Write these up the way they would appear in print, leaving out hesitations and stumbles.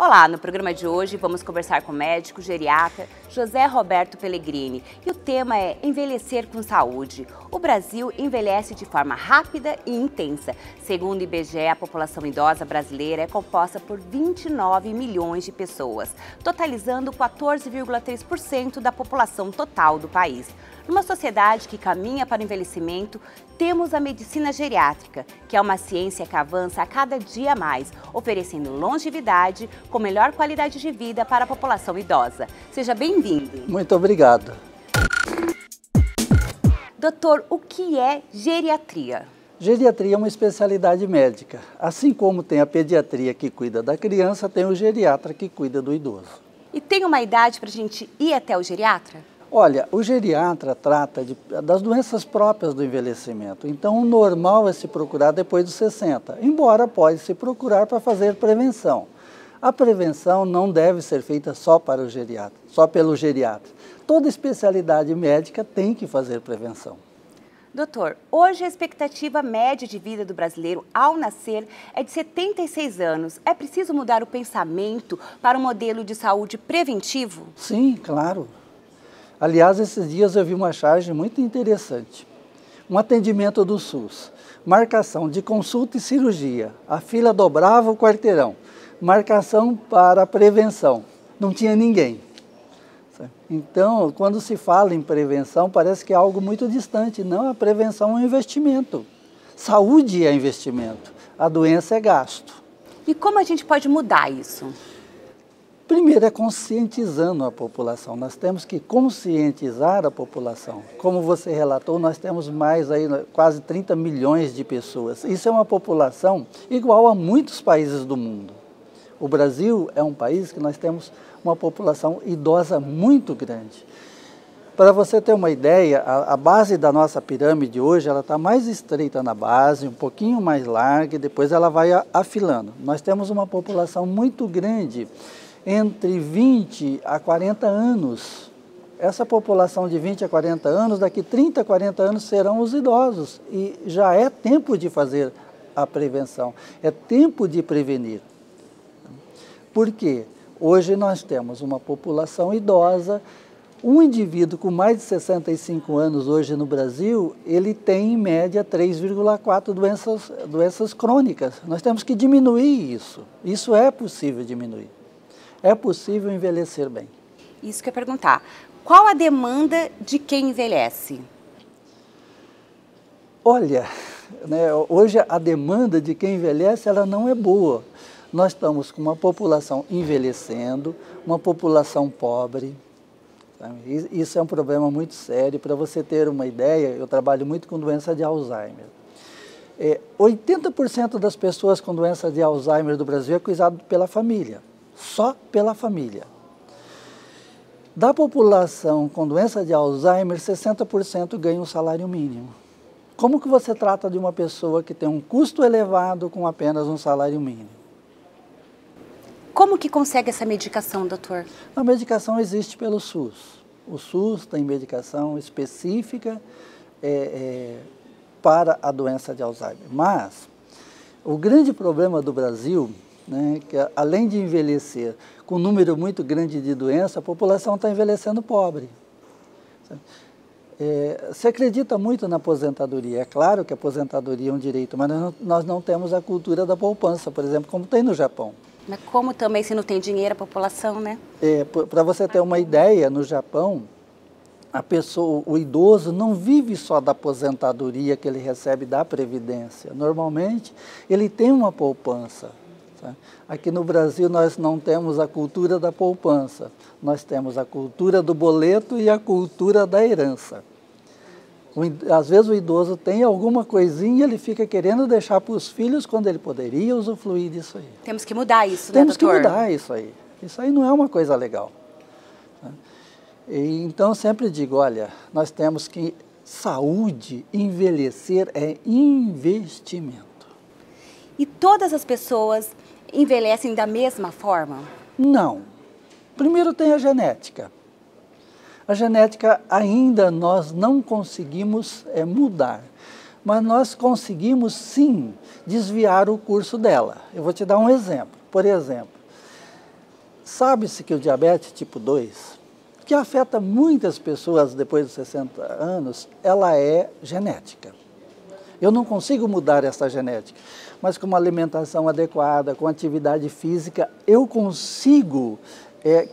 Olá, no programa de hoje vamos conversar com o médico geriatra José Roberto Pellegrini e o tema é envelhecer com saúde. O Brasil envelhece de forma rápida e intensa. Segundo o IBGE, a população idosa brasileira é composta por 29 milhões de pessoas, totalizando 14,3% da população total do país. Numa sociedade que caminha para o envelhecimento, temos a medicina geriátrica, que é uma ciência que avança a cada dia mais, oferecendo longevidade com melhor qualidade de vida para a população idosa. Seja bem-vindo. Muito obrigado. Doutor, o que é geriatria? Geriatria é uma especialidade médica. Assim como tem a pediatria que cuida da criança, tem o geriatra que cuida do idoso. E tem uma idade para a gente ir até o geriatra? Olha, o geriatra trata das doenças próprias do envelhecimento. Então, o normal é se procurar depois dos 60, embora pode se procurar para fazer prevenção. A prevenção não deve ser feita só para o geriatra, só pelo geriatra. Toda especialidade médica tem que fazer prevenção. Doutor, hoje a expectativa média de vida do brasileiro ao nascer é de 76 anos. É preciso mudar o pensamento para um modelo de saúde preventivo? Sim, claro. Aliás, esses dias eu vi uma charge muito interessante. Um atendimento do SUS, marcação de consulta e cirurgia, a fila dobrava o quarteirão, marcação para prevenção, não tinha ninguém. Então, quando se fala em prevenção, parece que é algo muito distante. Não, a prevenção é um investimento. Saúde é investimento, a doença é gasto. E como a gente pode mudar isso? Primeiro é conscientizando a população, nós temos que conscientizar a população. Como você relatou, nós temos mais aí, quase 30 milhões de pessoas. Isso é uma população igual a muitos países do mundo. O Brasil é um país que nós temos uma população idosa muito grande. Para você ter uma ideia, a base da nossa pirâmide hoje, ela está mais estreita na base, um pouquinho mais larga, e depois ela vai afilando. Nós temos uma população muito grande, entre 20 a 40 anos. Essa população de 20 a 40 anos, daqui 30 a 40 anos serão os idosos. E já é tempo de fazer a prevenção, é tempo de prevenir. Por quê? Hoje nós temos uma população idosa, um indivíduo com mais de 65 anos hoje no Brasil, ele tem em média 3,4 doenças crônicas. Nós temos que diminuir isso. Isso é possível diminuir. É possível envelhecer bem. Isso que eu ia perguntar. Qual a demanda de quem envelhece? Olha, hoje a demanda de quem envelhece ela não é boa. Nós estamos com uma população envelhecendo, uma população pobre. Sabe? Isso é um problema muito sério. Para você ter uma ideia, eu trabalho muito com doença de Alzheimer. 80% das pessoas com doença de Alzheimer do Brasil é cuidado pela família. Só pela família. Da população com doença de Alzheimer, 60% ganha um salário mínimo. Como que você trata de uma pessoa que tem um custo elevado com apenas um salário mínimo? Como que consegue essa medicação, doutor? A medicação existe pelo SUS. O SUS tem medicação específica para a doença de Alzheimer. Mas o grande problema do Brasil, que além de envelhecer com um número muito grande de doenças, a população está envelhecendo pobre. Se acredita muito na aposentadoria. É claro que a aposentadoria é um direito, mas nós não temos a cultura da poupança, por exemplo, como tem no Japão. Mas como também se não tem dinheiro a população, né? Para você ter uma ideia, no Japão, o idoso não vive só da aposentadoria que ele recebe da Previdência. Normalmente, ele tem uma poupança. Aqui no Brasil nós não temos a cultura da poupança, nós temos a cultura do boleto e a cultura da herança. Às vezes o idoso tem alguma coisinha, ele fica querendo deixar para os filhos quando ele poderia usufruir disso aí. Temos que mudar isso, né, doutor? Temos que mudar isso aí. Isso aí não é uma coisa legal. Então eu sempre digo, olha, nós temos que saúde, envelhecer é investimento. E todas as pessoas envelhecem da mesma forma? Não. Primeiro tem a genética. A genética ainda nós não conseguimos mudar, mas nós conseguimos sim desviar o curso dela. Eu vou te dar um exemplo. Por exemplo, Sabe-se que o diabetes tipo 2, que afeta muitas pessoas depois dos 60 anos, ela é genética. Eu não consigo mudar essa genética, mas com uma alimentação adequada, com atividade física, eu consigo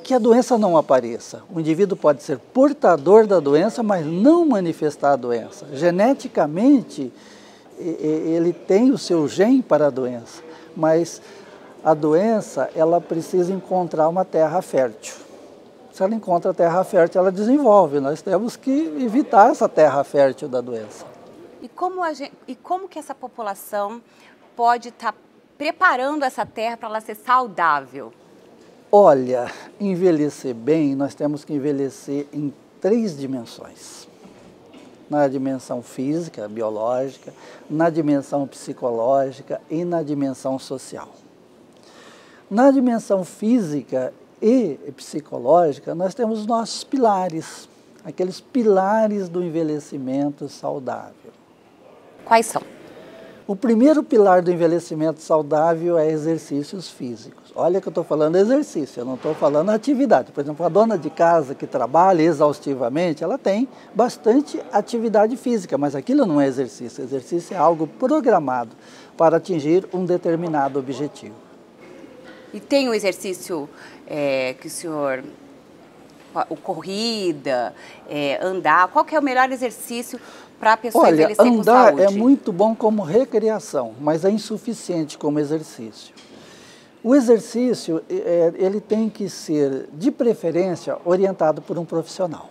que a doença não apareça. O indivíduo pode ser portador da doença, mas não manifestar a doença. Geneticamente, ele tem o seu gene para a doença, mas a doença, ela precisa encontrar uma terra fértil. Se ela encontra a terra fértil, ela desenvolve. Nós temos que evitar essa terra fértil da doença. E como que essa população pode estar preparando essa terra para ela ser saudável? Olha, envelhecer bem, nós temos que envelhecer em 3 dimensões. Na dimensão física, biológica, na dimensão psicológica e na dimensão social. Na dimensão física e psicológica, nós temos os nossos pilares, aqueles pilares do envelhecimento saudável. Quais são? O primeiro pilar do envelhecimento saudável é exercícios físicos. Olha que eu estou falando exercício, eu não estou falando atividade. Por exemplo, a dona de casa que trabalha exaustivamente, ela tem bastante atividade física, mas aquilo não é exercício. Exercício é algo programado para atingir um determinado objetivo. E tem um exercício que o senhor... corrida, andar, qual que é o melhor exercício para a pessoa envelhecer com saúde? Olha, andar é muito bom como recreação, mas é insuficiente como exercício. O exercício, ele tem que ser, de preferência, orientado por um profissional.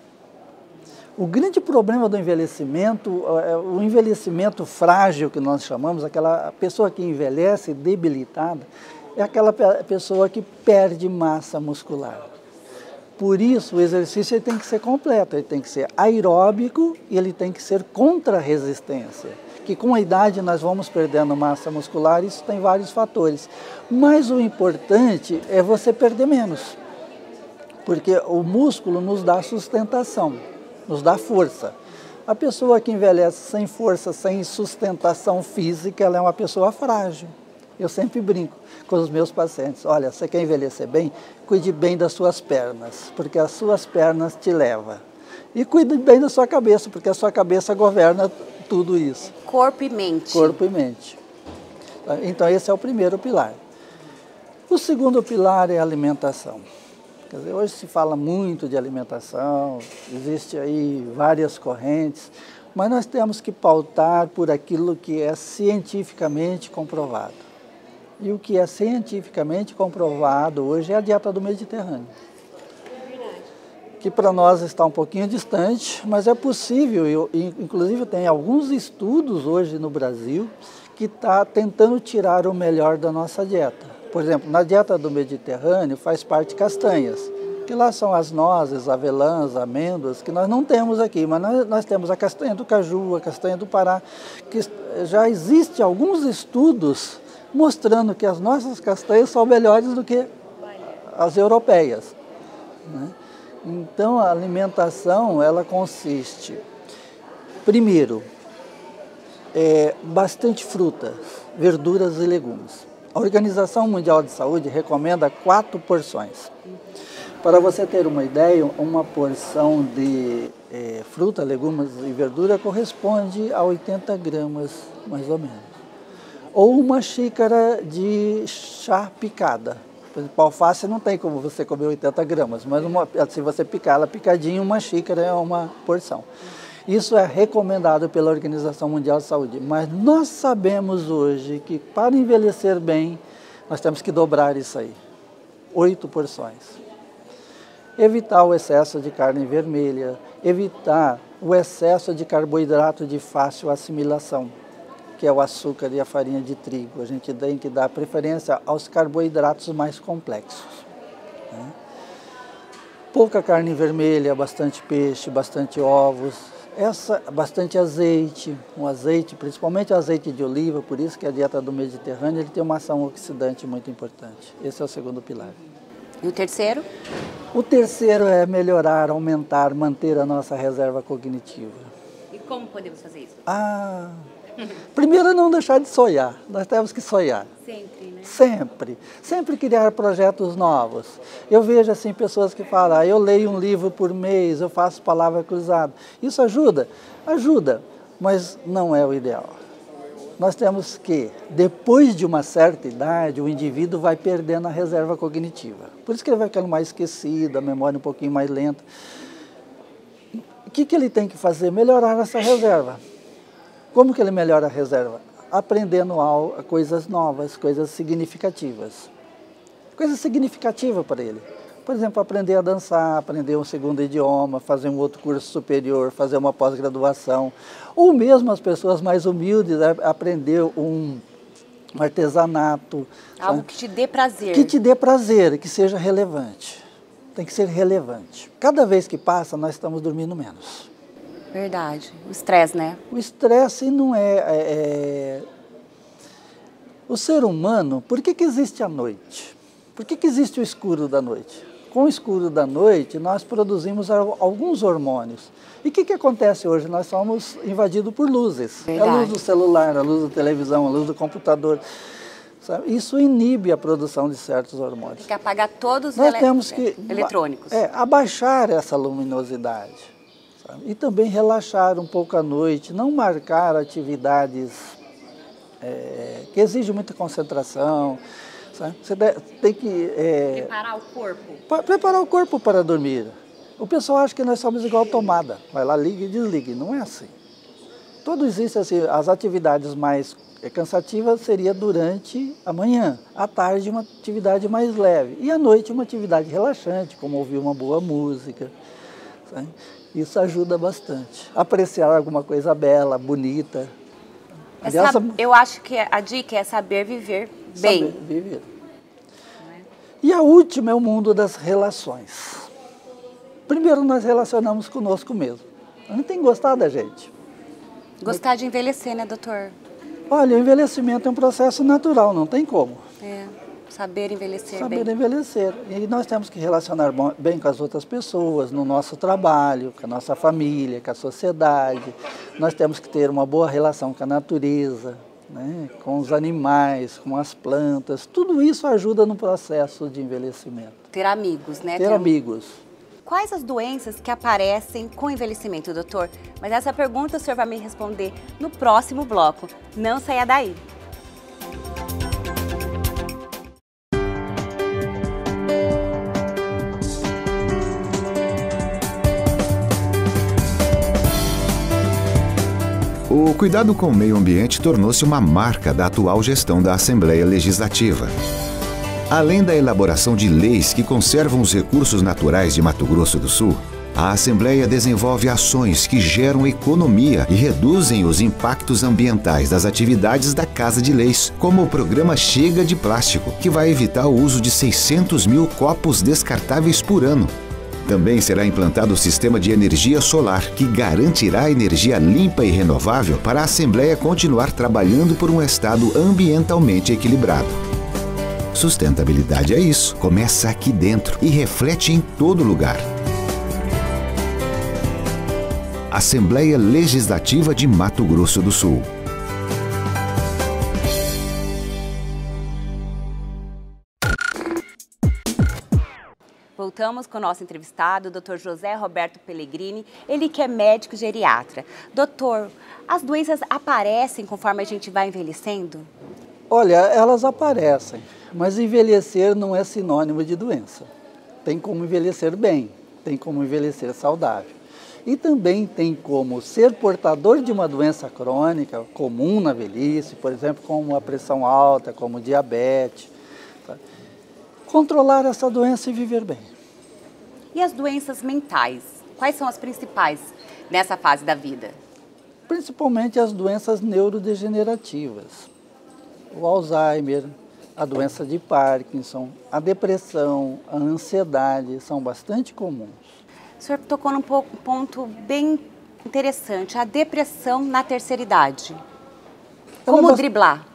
O grande problema do envelhecimento, o envelhecimento frágil que nós chamamos, aquela pessoa que envelhece debilitada, é aquela pessoa que perde massa muscular. Por isso, o exercício ele tem que ser completo, ele tem que ser aeróbico e ele tem que ser contra resistência. Que com a idade nós vamos perdendo massa muscular, isso tem vários fatores. Mas o importante é você perder menos, porque o músculo nos dá sustentação, nos dá força. A pessoa que envelhece sem força, sem sustentação física, ela é uma pessoa frágil. Eu sempre brinco com os meus pacientes, olha, você quer envelhecer bem? Cuide bem das suas pernas, porque as suas pernas te levam. E cuide bem da sua cabeça, porque a sua cabeça governa tudo isso. Corpo e mente. Corpo e mente. Então esse é o primeiro pilar. O segundo pilar é a alimentação. Quer dizer, hoje se fala muito de alimentação, existe aí várias correntes, mas nós temos que pautar por aquilo que é cientificamente comprovado. E o que é cientificamente comprovado hoje é a dieta do Mediterrâneo. Que para nós está um pouquinho distante, mas é possível, inclusive tem alguns estudos hoje no Brasil que está tentando tirar o melhor da nossa dieta. Por exemplo, na dieta do Mediterrâneo faz parte castanhas, que lá são as nozes, avelãs, amêndoas, que nós não temos aqui, mas nós temos a castanha do caju, a castanha do Pará, que já existem alguns estudos mostrando que as nossas castanhas são melhores do que as europeias, né? Então, a alimentação, ela consiste, primeiro, bastante frutas, verduras e legumes. A Organização Mundial de Saúde recomenda 4 porções. Para você ter uma ideia, uma porção de fruta, legumes e verdura corresponde a 80 gramas, mais ou menos. Ou uma xícara de chá picada. Por exemplo, alface não tem como você comer 80 gramas, mas se você picar ela picadinha, uma xícara é uma porção. Isso é recomendado pela Organização Mundial de Saúde, mas nós sabemos hoje que para envelhecer bem, nós temos que dobrar isso aí, 8 porções. Evitar o excesso de carne vermelha, evitar o excesso de carboidrato de fácil assimilação, que é o açúcar e a farinha de trigo. A gente tem que dar preferência aos carboidratos mais complexos, né? Pouca carne vermelha, bastante peixe, bastante ovos, bastante azeite, principalmente o azeite de oliva, por isso que a dieta do Mediterrâneo ele tem uma ação oxidante muito importante. Esse é o segundo pilar. E o terceiro? O terceiro é melhorar, aumentar, manter a nossa reserva cognitiva. E como podemos fazer isso? Primeiro, não deixar de sonhar. Nós temos que sonhar. Sempre, né? Sempre. Sempre criar projetos novos. Eu vejo assim pessoas que falam, eu leio um livro por mês, eu faço palavra cruzada. Isso ajuda? Ajuda, mas não é o ideal. Nós temos que, depois de uma certa idade, o indivíduo vai perdendo a reserva cognitiva. Por isso que ele vai ficando mais esquecido, a memória um pouquinho mais lenta. O que ele tem que fazer? Melhorar essa reserva. Como que ele melhora a reserva? Aprendendo coisas novas, coisas significativas. Coisa significativa para ele. Por exemplo, aprender a dançar, aprender um segundo idioma, fazer um outro curso superior, fazer uma pós-graduação. Ou mesmo as pessoas mais humildes, aprender um artesanato. Algo que te dê prazer. Que te dê prazer, que seja relevante. Tem que ser relevante. Cada vez que passa, nós estamos dormindo menos. Verdade. O estresse, né? O estresse não O ser humano, por que existe a noite? Por que existe o escuro da noite? Com o escuro da noite, nós produzimos alguns hormônios. E o que acontece hoje? Nós somos invadidos por luzes. Verdade. A luz do celular, a luz da televisão, a luz do computador. Sabe? Isso inibe a produção de certos hormônios. Tem que apagar todos os Nós temos que eletrônicos. Abaixar essa luminosidade. Sabe? E também relaxar um pouco à noite, não marcar atividades que exigem muita concentração. Sabe? Você tem que... Preparar o corpo. Preparar o corpo para dormir. O pessoal acha que nós somos igual tomada. Vai lá, liga e desliga. Não é assim. Tudo existe assim. As atividades mais cansativas seria durante a manhã. À tarde, uma atividade mais leve. E à noite, uma atividade relaxante, como ouvir uma boa música. Sabe? Isso ajuda bastante. Apreciar alguma coisa bela, bonita. Eu acho que a dica é saber viver bem. Saber viver. E a última é o mundo das relações. Primeiro, nós relacionamos conosco mesmo. A gente tem que gostar da gente. Gostar de envelhecer, né, doutor? Olha, o envelhecimento é um processo natural, não tem como. Saber envelhecer Saber bem. envelhecer. E nós temos que relacionar bem com as outras pessoas, no nosso trabalho, com a nossa família, com a sociedade. Nós temos que ter uma boa relação com a natureza, né? Com os animais, com as plantas. Tudo isso ajuda no processo de envelhecimento. Ter amigos, né? Ter amigos. Quais as doenças que aparecem com o envelhecimento, doutor? Mas essa pergunta o senhor vai me responder no próximo bloco. Não saia daí. O cuidado com o meio ambiente tornou-se uma marca da atual gestão da Assembleia Legislativa. Além da elaboração de leis que conservam os recursos naturais de Mato Grosso do Sul, a Assembleia desenvolve ações que geram economia e reduzem os impactos ambientais das atividades da Casa de Leis, como o programa Chega de Plástico, que vai evitar o uso de 600 mil copos descartáveis por ano. Também será implantado o sistema de energia solar, que garantirá energia limpa e renovável para a Assembleia continuar trabalhando por um estado ambientalmente equilibrado. Sustentabilidade é isso, começa aqui dentro e reflete em todo lugar. Assembleia Legislativa de Mato Grosso do Sul. Voltamos com o nosso entrevistado, o Dr. José Roberto Pellegrini, ele que é médico geriatra. Doutor, as doenças aparecem conforme a gente vai envelhecendo? Olha, elas aparecem, mas envelhecer não é sinônimo de doença. Tem como envelhecer bem, tem como envelhecer saudável. E também tem como ser portador de uma doença crônica comum na velhice, por exemplo, como a pressão alta, como diabetes. Tá? Controlar essa doença e viver bem. E as doenças mentais? Quais são as principais nessa fase da vida? Principalmente as doenças neurodegenerativas. O Alzheimer, a doença de Parkinson, a depressão, a ansiedade são bastante comuns. O senhor tocou num ponto bem interessante, a depressão na terceira idade. Como driblar?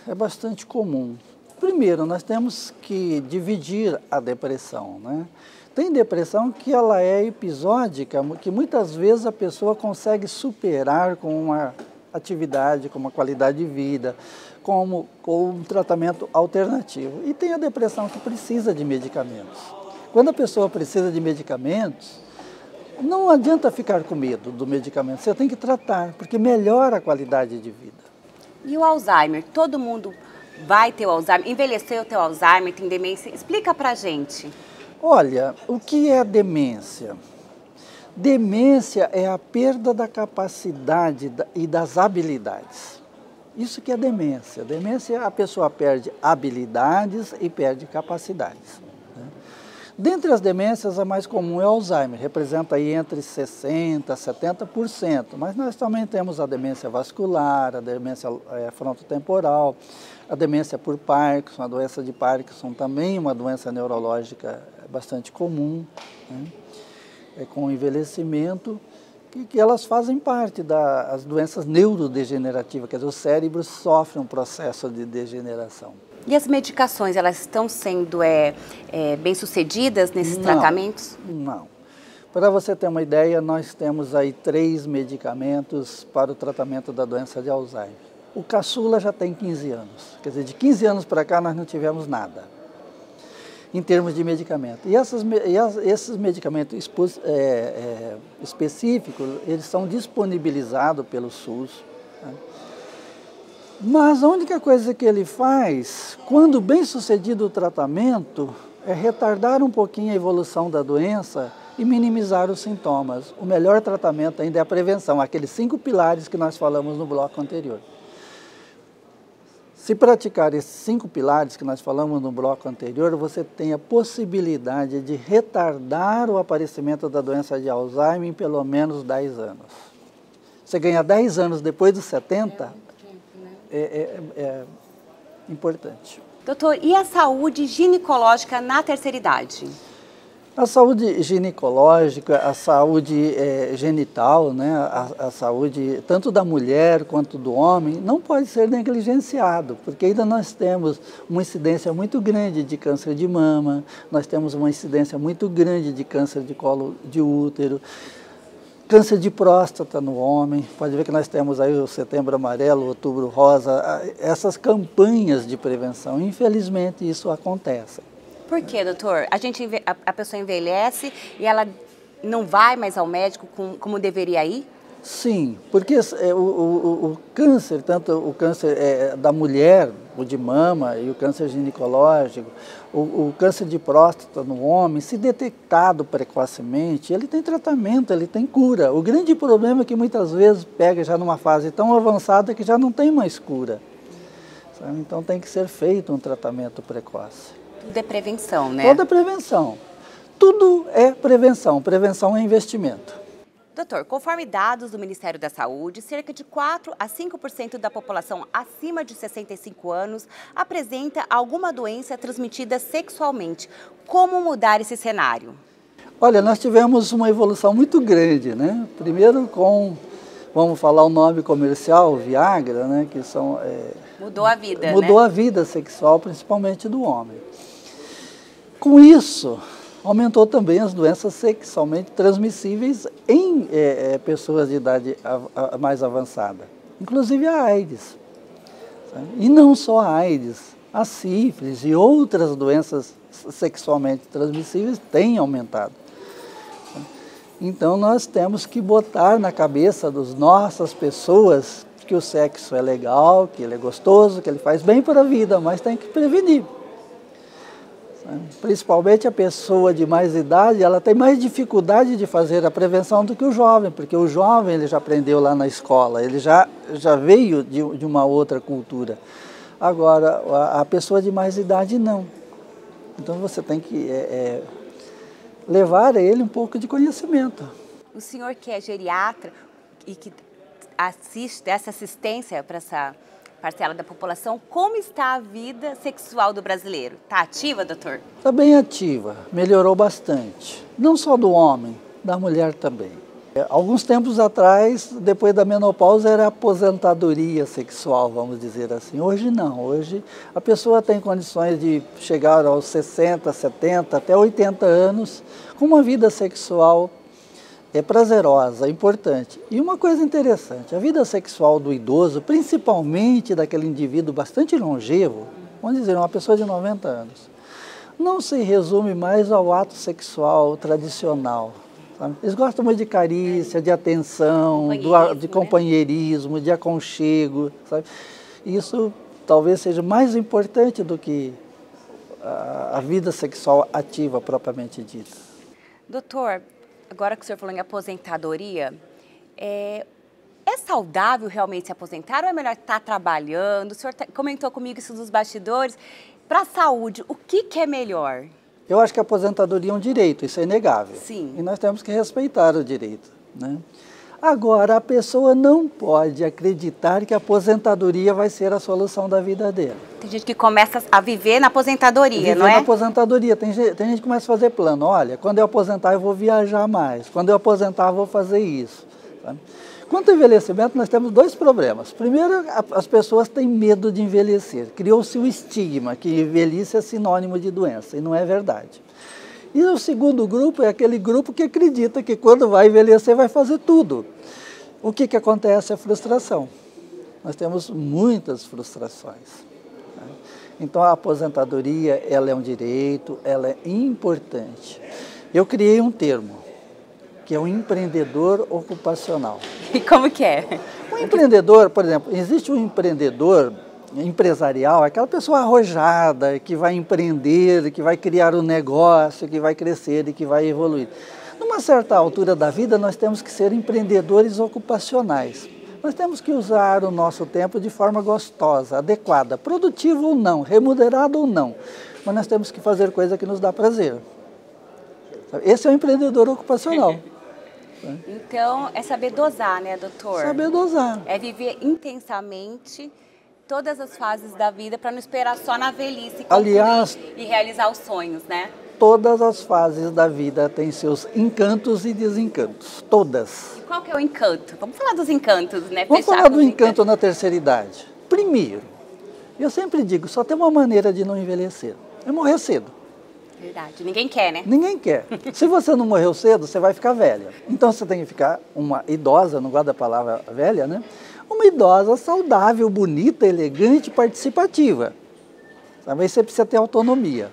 É bastante comum. Primeiro, nós temos que dividir a depressão, né? Tem depressão que ela é episódica, que muitas vezes a pessoa consegue superar com uma atividade, com uma qualidade de vida, com um tratamento alternativo. E tem a depressão que precisa de medicamentos. Quando a pessoa precisa de medicamentos, não adianta ficar com medo do medicamento, você tem que tratar, porque melhora a qualidade de vida. E o Alzheimer? Todo mundo vai ter o Alzheimer, envelheceu, ter o Alzheimer, tem demência? Explica pra gente. Olha, o que é demência? Demência é a perda da capacidade e das habilidades. Isso que é demência. Demência, a pessoa perde habilidades e perde capacidades. Dentre as demências, a mais comum é o Alzheimer, representa aí entre 60% a 70%, mas nós também temos a demência vascular, a demência frontotemporal, a demência por Parkinson, a doença de Parkinson também, uma doença neurológica bastante comum, né? Com o envelhimento, que elas fazem parte das doenças neurodegenerativas, quer dizer, o cérebro sofre um processo de degeneração. E as medicações, elas estão sendo bem-sucedidas nesses tratamentos? Não. Para você ter uma ideia, nós temos aí 3 medicamentos para o tratamento da doença de Alzheimer. O caçula já tem 15 anos, quer dizer, de 15 anos para cá nós não tivemos nada, em termos de medicamento. E esses medicamentos específicos, eles são disponibilizados pelo SUS, né? Mas a única coisa que ele faz, quando bem sucedido o tratamento, é retardar um pouquinho a evolução da doença e minimizar os sintomas. O melhor tratamento ainda é a prevenção, aqueles 5 pilares que nós falamos no bloco anterior. Se praticar esses 5 pilares que nós falamos no bloco anterior, você tem a possibilidade de retardar o aparecimento da doença de Alzheimer em pelo menos 10 anos. Você ganha 10 anos depois dos 70... É importante. Doutor, e a saúde ginecológica na terceira idade? A saúde ginecológica, a saúde genital, né, a saúde tanto da mulher quanto do homem, não pode ser negligenciado, porque ainda nós temos uma incidência muito grande de câncer de mama, nós temos uma incidência muito grande de câncer de colo de útero, câncer de próstata no homem. Pode ver que nós temos aí o Setembro Amarelo, o Outubro Rosa, essas campanhas de prevenção. Infelizmente, isso acontece. Por quê, doutor? A pessoa envelhece e ela não vai mais ao médico como deveria ir? Sim, porque o câncer, tanto o câncer da mulher, o de mama e o câncer ginecológico, o câncer de próstata no homem, se detectado precocemente, ele tem tratamento, ele tem cura. O grande problema é que muitas vezes pega já numa fase tão avançada que já não tem mais cura. Sabe? Então tem que ser feito um tratamento precoce. Tudo é prevenção, né? Toda prevenção. Tudo é prevenção. Prevenção é investimento. Doutor, conforme dados do Ministério da Saúde, cerca de 4 a 5% da população acima de 65 anos apresenta alguma doença transmitida sexualmente. Como mudar esse cenário? Olha, nós tivemos uma evolução muito grande, né? Primeiro vamos falar o nome comercial, Viagra, né? Que são... Mudou a vida, Mudou a vida sexual, principalmente do homem. Com isso, aumentou também as doenças sexualmente transmissíveis em pessoas de idade mais avançada, inclusive a AIDS. Sabe? E não só a AIDS, a sífilis e outras doenças sexualmente transmissíveis têm aumentado. Então nós temos que botar na cabeça das nossas pessoas que o sexo é legal, que ele é gostoso, que ele faz bem para a vida, mas tem que prevenir. Principalmente a pessoa de mais idade, ela tem mais dificuldade de fazer a prevenção do que o jovem, porque o jovem ele já aprendeu lá na escola, ele já veio de uma outra cultura. Agora, a pessoa de mais idade não. Então você tem que levar a ele um pouco de conhecimento. O senhor que é geriatra e que assiste essa assistência para essa parcela da população, como está a vida sexual do brasileiro? Está ativa, doutor? Está bem ativa, melhorou bastante. Não só do homem, da mulher também. Alguns tempos atrás, depois da menopausa, era aposentadoria sexual, vamos dizer assim. Hoje não, hoje a pessoa tem condições de chegar aos 60, 70, até 80 anos com uma vida sexual é prazerosa, é importante. E uma coisa interessante, a vida sexual do idoso, principalmente daquele indivíduo bastante longevo, vamos dizer, uma pessoa de 90 anos, não se resume mais ao ato sexual tradicional. Sabe? Eles gostam muito de carícia, de atenção, de companheirismo, de aconchego. Sabe? Isso talvez seja mais importante do que a vida sexual ativa propriamente dita. Doutor, agora que o senhor falou em aposentadoria, é saudável realmente se aposentar ou é melhor estar trabalhando? O senhor comentou comigo isso dos bastidores. Para a saúde, o que é melhor? Eu acho que a aposentadoria é um direito, isso é inegável. Sim. E nós temos que respeitar o direito, né? Agora, a pessoa não pode acreditar que a aposentadoria vai ser a solução da vida dela. Tem gente que começa a viver na aposentadoria, não é? Viver na aposentadoria. Tem gente que começa a fazer plano. Olha, quando eu aposentar eu vou viajar mais. Quando eu aposentar eu vou fazer isso. Sabe? Quanto ao envelhecimento, nós temos dois problemas. Primeiro, as pessoas têm medo de envelhecer. Criou-se o estigma que velhice é sinônimo de doença, e não é verdade. E o segundo grupo é aquele grupo que acredita que quando vai envelhecer vai fazer tudo. O que acontece é a frustração. Nós temos muitas frustrações. Então a aposentadoria, ela é um direito, ela é importante. Eu criei um termo, que é o empreendedor ocupacional. E como que é? O empreendedor, por exemplo, existe um empreendedor empresarial, aquela pessoa arrojada, que vai empreender, que vai criar um negócio, que vai crescer e que vai evoluir. Numa certa altura da vida, nós temos que ser empreendedores ocupacionais. Nós temos que usar o nosso tempo de forma gostosa, adequada, produtivo ou não, remunerado ou não. Mas nós temos que fazer coisa que nos dá prazer. Esse é o empreendedor ocupacional. Então, é saber dosar, né, doutor? Saber dosar. É viver intensamente todas as fases da vida para não esperar só na velhice e realizar os sonhos, né? Todas as fases da vida têm seus encantos e desencantos, todas. E qual que é o encanto? Vamos falar dos encantos, né? Vamos falar do encanto na terceira idade. Primeiro, eu sempre digo, só tem uma maneira de não envelhecer, é morrer cedo. Verdade, ninguém quer, né? Ninguém quer. Se você não morreu cedo, você vai ficar velha. Então você tem que ficar uma idosa, não gosto da palavra velha, né? Uma idosa saudável, bonita, elegante, participativa. Também você precisa ter autonomia.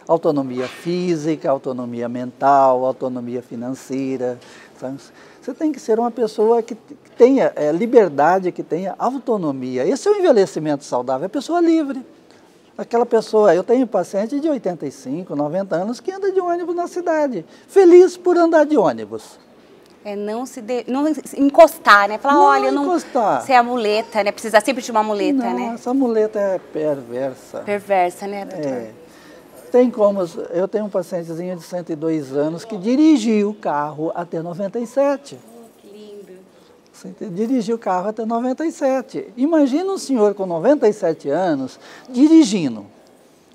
Autonomia física, autonomia mental, autonomia financeira. Sabe? Você tem que ser uma pessoa que tenha liberdade, que tenha autonomia. Esse é o envelhecimento saudável, é a pessoa livre. Aquela pessoa, eu tenho paciente de 85, 90 anos que anda de ônibus na cidade, feliz por andar de ônibus. Não encostar, né? Falar, olha, não encostar. Ser a muleta, né? Precisa sempre de uma muleta, não, né? Essa muleta é perversa. Perversa, né, doutor? Tem como, eu tenho um pacientezinho de 102 anos que dirigiu o carro até 97. Que lindo. Dirigiu o carro até 97. Imagina um senhor com 97 anos dirigindo.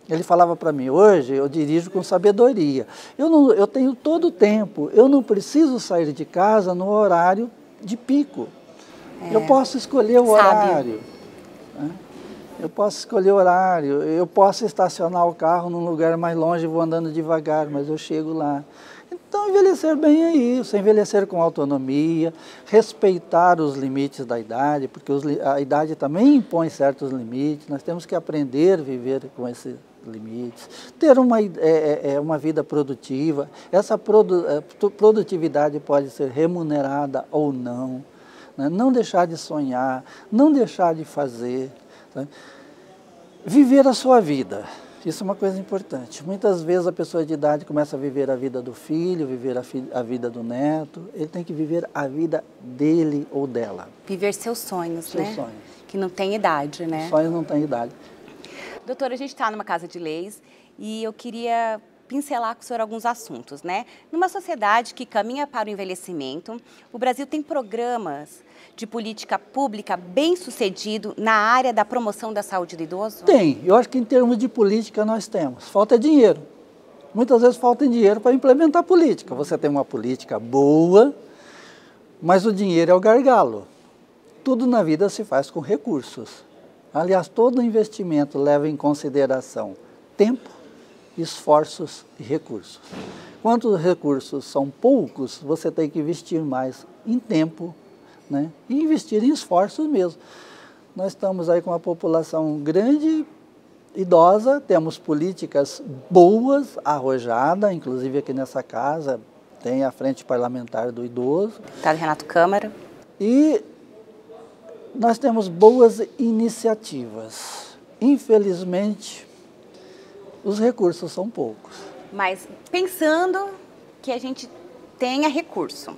Ele falava para mim, hoje eu dirijo com sabedoria. Eu tenho todo o tempo, eu não preciso sair de casa no horário de pico. Eu posso escolher o horário. Né? Eu posso escolher o horário, eu posso estacionar o carro num lugar mais longe, vou andando devagar, mas eu chego lá. Então, envelhecer bem é isso, envelhecer com autonomia, respeitar os limites da idade, porque a idade também impõe certos limites, nós temos que aprender a viver com esses limites, ter uma vida produtiva, essa produtividade pode ser remunerada ou não, né? Não deixar de sonhar, não deixar de fazer, sabe? Viver a sua vida. Isso é uma coisa importante. Muitas vezes a pessoa de idade começa a viver a vida do filho, viver a vida do neto. Ele tem que viver a vida dele ou dela. Viver seus sonhos, né? Seus sonhos. Que não tem idade, né? Os sonhos não têm idade. Doutora, a gente está numa casa de leis e eu queria pincelar com o senhor alguns assuntos, né? Numa sociedade que caminha para o envelhecimento, o Brasil tem programas de política pública bem-sucedido na área da promoção da saúde do idoso? Tem. Eu acho que em termos de política nós temos. Falta dinheiro. Muitas vezes falta dinheiro para implementar política. Você tem uma política boa, mas o dinheiro é o gargalo. Tudo na vida se faz com recursos. Aliás, todo investimento leva em consideração tempo, esforços e recursos. enquanto os recursos são poucos, você tem que investir mais em tempo, né? E investir em esforços mesmo. Nós estamos aí com uma população grande, idosa, temos políticas boas, arrojadas, inclusive aqui nessa casa tem a Frente Parlamentar do Idoso. Deputado Renato Câmara. E nós temos boas iniciativas. Infelizmente, os recursos são poucos. Mas pensando que a gente tenha recurso,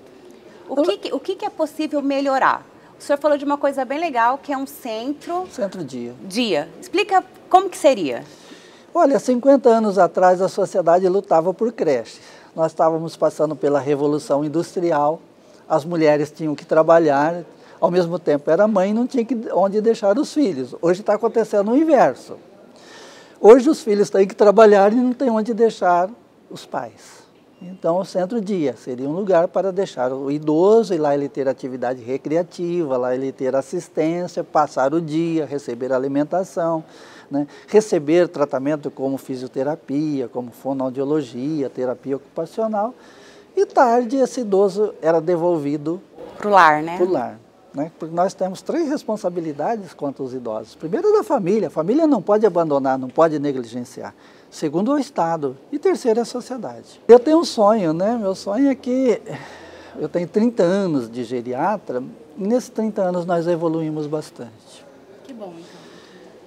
o que é possível melhorar? O senhor falou de uma coisa bem legal, que é um centro... Centro-dia. Dia. Explica como que seria. Olha, 50 anos atrás a sociedade lutava por creche. Nós estávamos passando pela Revolução Industrial, as mulheres tinham que trabalhar, ao mesmo tempo era mãe e não tinha onde deixar os filhos. Hoje está acontecendo o inverso. Hoje os filhos têm que trabalhar e não tem onde deixar os pais. Então o centro-dia seria um lugar para deixar o idoso, e lá ele ter atividade recreativa, lá ele ter assistência, passar o dia, receber alimentação, né? Receber tratamento como fisioterapia, como fonoaudiologia, terapia ocupacional. E tarde esse idoso era devolvido para o lar, né? Para o lar. Né? Porque nós temos 3 responsabilidades quanto aos idosos. Primeiro, da família. A família não pode abandonar, não pode negligenciar. Segundo, o Estado. E terceiro, a sociedade. Eu tenho um sonho, né? Meu sonho é que eu tenho 30 anos de geriatra, e nesses 30 anos nós evoluímos bastante. Que bom, então.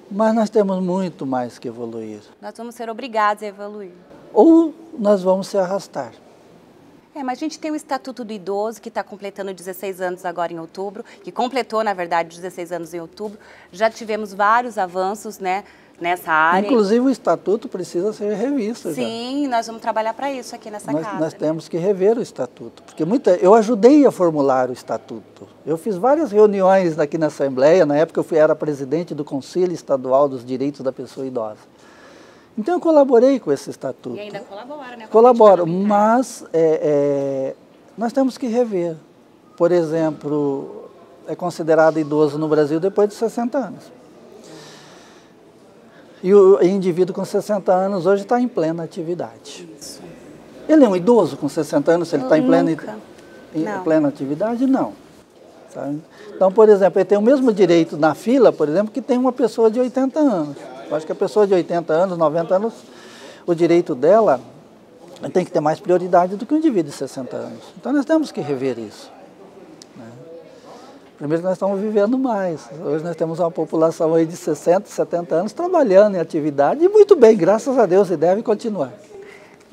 Mas nós temos muito mais que evoluir. Nós vamos ser obrigados a evoluir. Ou nós vamos se arrastar. Mas a gente tem o Estatuto do Idoso, que está completando 16 anos agora em outubro, que completou, na verdade, 16 anos em outubro. Já tivemos vários avanços, né, nessa área. Inclusive o Estatuto precisa ser revisto. Sim, nós vamos trabalhar para isso aqui nessa casa. Nós temos que rever o Estatuto, porque eu ajudei a formular o Estatuto. Eu fiz várias reuniões aqui na Assembleia, na época eu era presidente do Conselho Estadual dos Direitos da Pessoa Idosa. Então eu colaborei com esse estatuto. E ainda colabora, né? Colaboro, mas nós temos que rever. Por exemplo, é considerado idoso no Brasil depois de 60 anos. E o indivíduo com 60 anos hoje está em plena atividade. Isso. Ele é um idoso com 60 anos, se ele está em plena atividade? Não. Sabe? Então, por exemplo, ele tem o mesmo direito na fila, por exemplo, que tem uma pessoa de 80 anos. Eu acho que a pessoa de 80 anos, 90 anos, o direito dela tem que ter mais prioridade do que o indivíduo de 60 anos. Então nós temos que rever isso. Né? Primeiro que nós estamos vivendo mais. Hoje nós temos uma população aí de 60, 70 anos trabalhando em atividade e muito bem, graças a Deus, e deve continuar.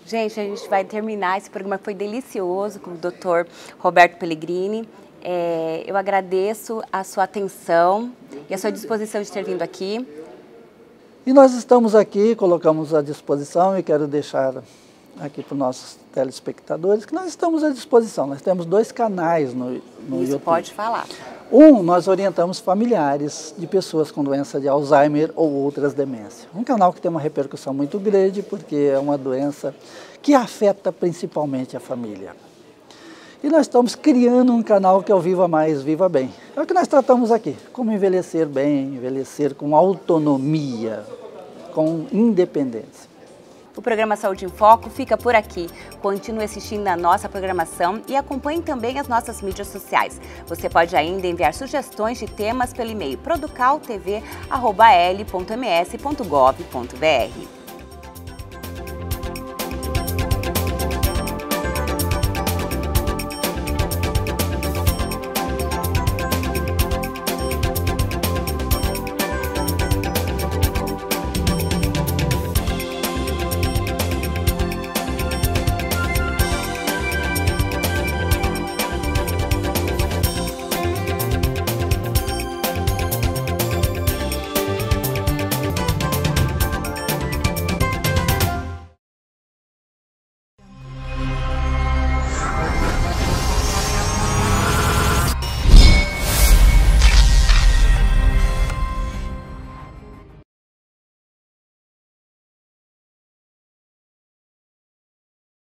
Gente, a gente vai terminar esse programa, foi delicioso com o Dr. Roberto Pellegrini. Eu agradeço a sua atenção e a sua disposição de ter vindo aqui. E nós estamos aqui, colocamos à disposição e quero deixar aqui para os nossos telespectadores que nós estamos à disposição. Nós temos 2 canais no YouTube. Isso, pode falar. Nós orientamos familiares de pessoas com doença de Alzheimer ou outras demências. Um canal que tem uma repercussão muito grande porque é uma doença que afeta principalmente a família. E nós estamos criando um canal que é o Viva Mais, Viva Bem. É o que nós tratamos aqui, como envelhecer bem, envelhecer com autonomia, com independência. O programa Saúde em Foco fica por aqui. Continue assistindo a nossa programação e acompanhe também as nossas mídias sociais. Você pode ainda enviar sugestões de temas pelo e-mail producaltv@l.ms.gov.br.